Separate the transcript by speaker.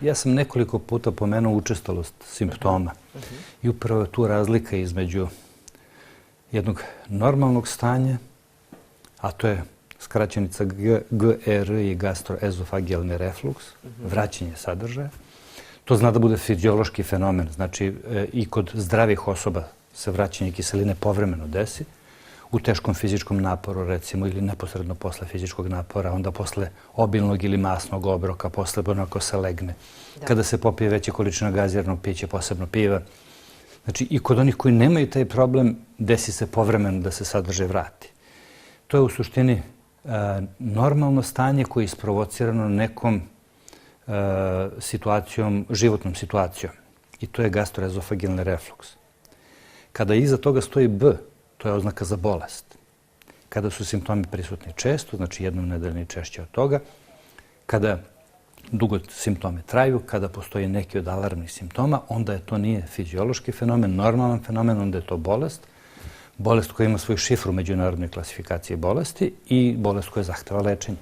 Speaker 1: Ja sam nekoliko puta pomenuo učestalost simptoma i upravo je tu razlika između jednog normalnog stanja, a to je skraćenica GER i gastroezofagijalni refluks, vraćanje sadržaja. To zna da bude fiziološki fenomen, znači i kod zdravih osoba se vraćanje kiseline povremeno desi, u teškom fizičkom naporu, recimo, ili neposredno posle fizičkog napora, onda posle obilnog ili masnog obroka, posle onako se legne. Kada se popije veća količina gaziranog pića, posebno piva. Znači, i kod onih koji nemaju taj problem, desi se povremeno da se sadržaj vrati. To je u suštini normalno stanje koje je isprovocirano nekom situacijom, životnom situacijom. I to je gastroezofagijalni refluks. Kada iza toga stoji B, to je oznaka za bolest. Kada su simptomi prisutni često, znači jednom nedeljno i češće od toga, kada dugo simptome traju, kada postoji neki od alarmnih simptoma, onda to nije fiziološki fenomen, normalan fenomen, onda je to bolest. Bolest koja ima svoju šifru u međunarodnoj klasifikaciji bolesti i bolest koja zahteva lečenje.